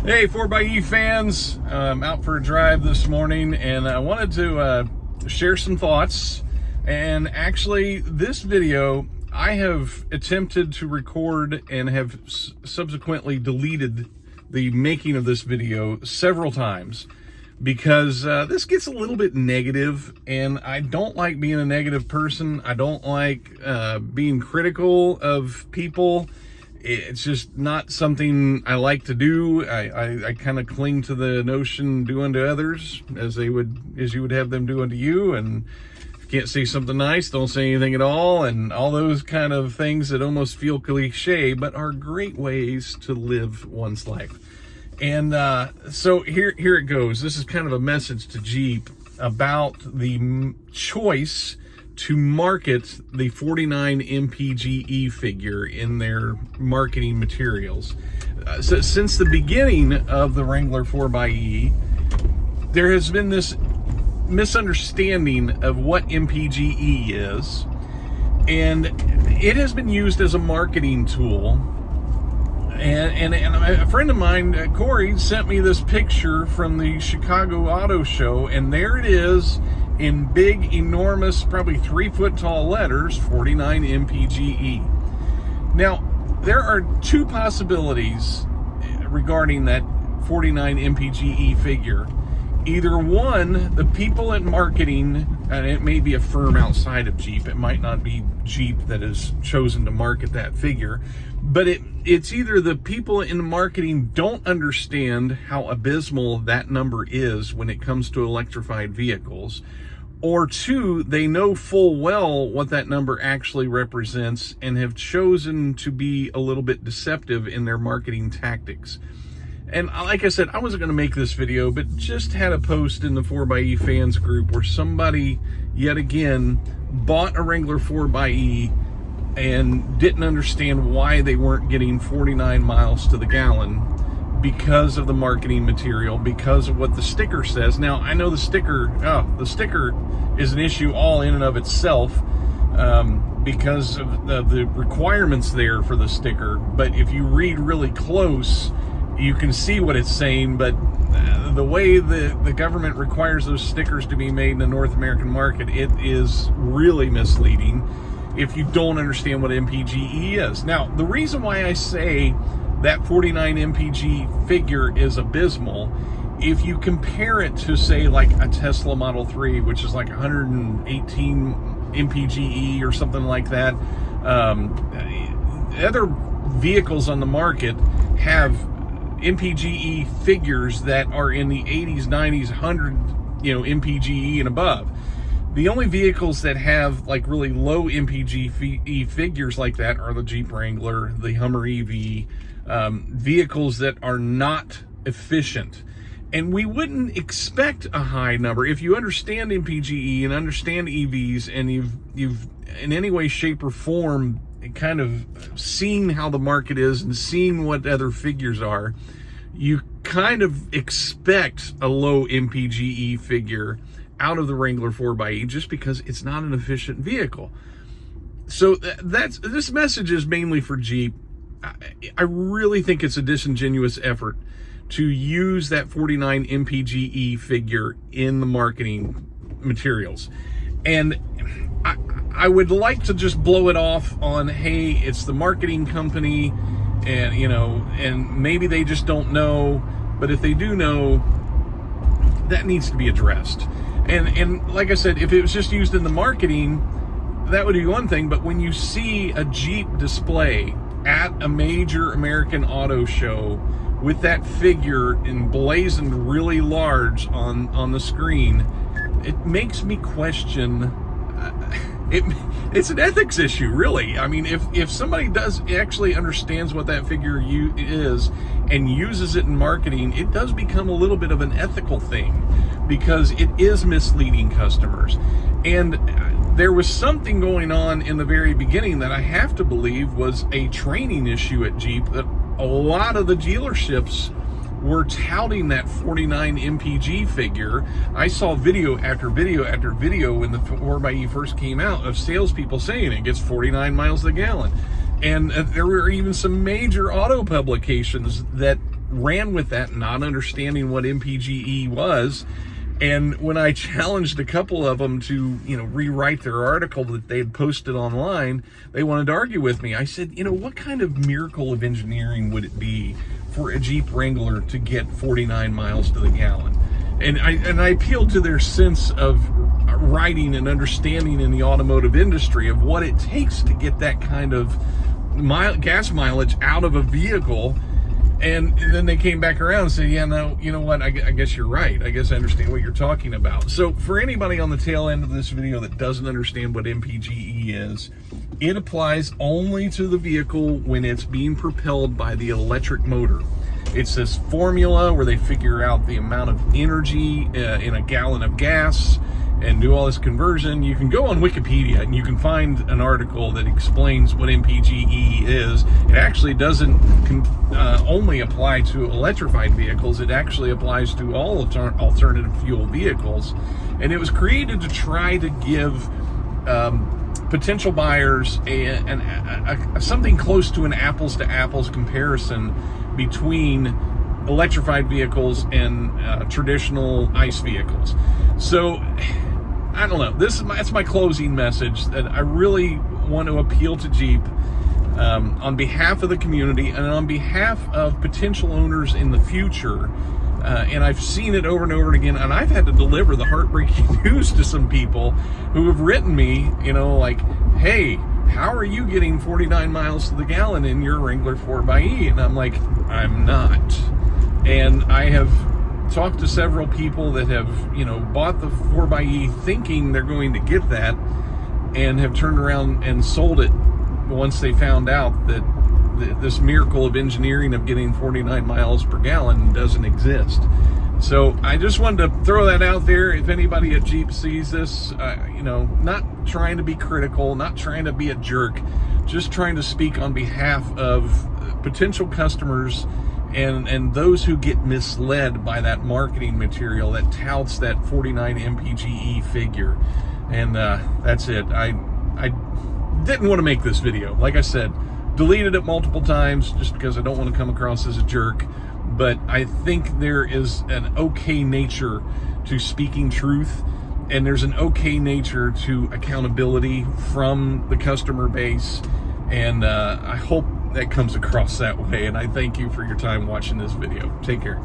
Hey, 4xE fans, I'm out for a drive this morning and I wanted to share some thoughts. And actually, this video I have attempted to record and have subsequently deleted the making of this video several times because this gets a little bit negative, and I don't like being a negative person. I don't like being critical of people. It's just not something I like to do. I kind of cling to the notion do unto others as you would have them do unto you. And if you can't say something nice, don't say anything at all. And all those kind of things that almost feel cliche, but are great ways to live one's life. And so here it goes. This is kind of a message to Jeep about the choice to market the 49 MPGE figure in their marketing materials. So since the beginning of the Wrangler 4xE, there has been this misunderstanding of what MPGE is, and it has been used as a marketing tool. And a friend of mine, Corey, sent me this picture from the Chicago Auto Show, and there it is in big, enormous, probably 3-foot tall letters, 49 MPGE. Now, there are two possibilities regarding that 49 MPGE figure. Either one, the people in marketing, and it may be a firm outside of Jeep, it might not be Jeep that has chosen to market that figure, but it's either the people in marketing don't understand how abysmal that number is when it comes to electrified vehicles, or two, they know full well what that number actually represents and have chosen to be a little bit deceptive in their marketing tactics. And like I said, I wasn't going to make this video, but just had a post in the 4xE fans group where somebody, yet again, bought a Wrangler 4xE and didn't understand why they weren't getting 49 miles to the gallon because of the marketing material, because of what the sticker says. Now, I know the sticker is an issue all in and of itself because of the requirements there for the sticker. But if you read really close, you can see what it's saying. But the way the government requires those stickers to be made in the North American market, it is really misleading if you don't understand what MPGE is. Now, the reason why I say that 49 MPG figure is abysmal, if you compare it to, say, like a Tesla Model 3, which is like 118 MPGE or something like that. Other vehicles on the market have MPGE figures that are in the 80s, 90s, 100, MPGE and above. The only vehicles that have like really low MPGE figures like that are the Jeep Wrangler, the Hummer EV, vehicles that are not efficient. And we wouldn't expect a high number. If you understand MPGE and understand EVs, and you've in any way, shape, or form kind of seen how the market is and seen what other figures are, you kind of expect a low MPGE figure out of the Wrangler 4xE just because it's not an efficient vehicle. So this message is mainly for Jeep. I really think it's a disingenuous effort to use that 49 MPGE figure in the marketing materials. And I would like to just blow it off on, hey, it's the marketing company, and and maybe they just don't know. But if they do know, that needs to be addressed. And like I said, if it was just used in the marketing, that would be one thing. But when you see a Jeep display at a major American auto show with that figure emblazoned really large on the screen, it makes me question. It's an ethics issue, really. I mean, if somebody actually understands what that figure is and uses it in marketing, it does become a little bit of an ethical thing because it is misleading customers. And there was something going on in the very beginning that I have to believe was a training issue at Jeep, that a lot of the dealerships were touting that 49 MPG figure. I saw video after video after video when the 4xE first came out of salespeople saying it gets 49 miles a gallon. And there were even some major auto publications that ran with that, not understanding what MPGE was. And when I challenged a couple of them to, rewrite their article that they had posted online, they wanted to argue with me. I said, what kind of miracle of engineering would it be for a Jeep Wrangler to get 49 miles to the gallon? And I appealed to their sense of writing and understanding in the automotive industry of what it takes to get that kind of gas mileage out of a vehicle. And then they came back around and said, yeah, no, you know what? I guess you're right. I guess I understand what you're talking about. So for anybody on the tail end of this video that doesn't understand what MPGE is, it applies only to the vehicle when it's being propelled by the electric motor. It's this formula where they figure out the amount of energy in a gallon of gas and do all this conversion. You can go on Wikipedia and you can find an article that explains what MPGE is. It actually doesn't only apply to electrified vehicles. It actually applies to all alternative fuel vehicles. And it was created to try to give potential buyers something close to an apples to apples comparison between electrified vehicles and traditional ICE vehicles. So I don't know, that's my closing message, that I really want to appeal to Jeep on behalf of the community and on behalf of potential owners in the future. And I've seen it over and over again, and I've had to deliver the heartbreaking news to some people who have written me, like, hey, how are you getting 49 miles to the gallon in your Wrangler 4xe? And I'm like, I'm not. And I have talked to several people that have, bought the 4xe thinking they're going to get that, and have turned around and sold it once they found out that this miracle of engineering of getting 49 miles per gallon doesn't exist. So I just wanted to throw that out there. If anybody at Jeep sees this, not trying to be critical, not trying to be a jerk, just trying to speak on behalf of potential customers and those who get misled by that marketing material that touts that 49 MPGE figure. And that's it. I didn't want to make this video. Like I said, deleted it multiple times just because I don't want to come across as a jerk. But I think there is an okay nature to speaking truth, and there's an okay nature to accountability from the customer base. And I hope that comes across that way. And I thank you for your time watching this video. Take care.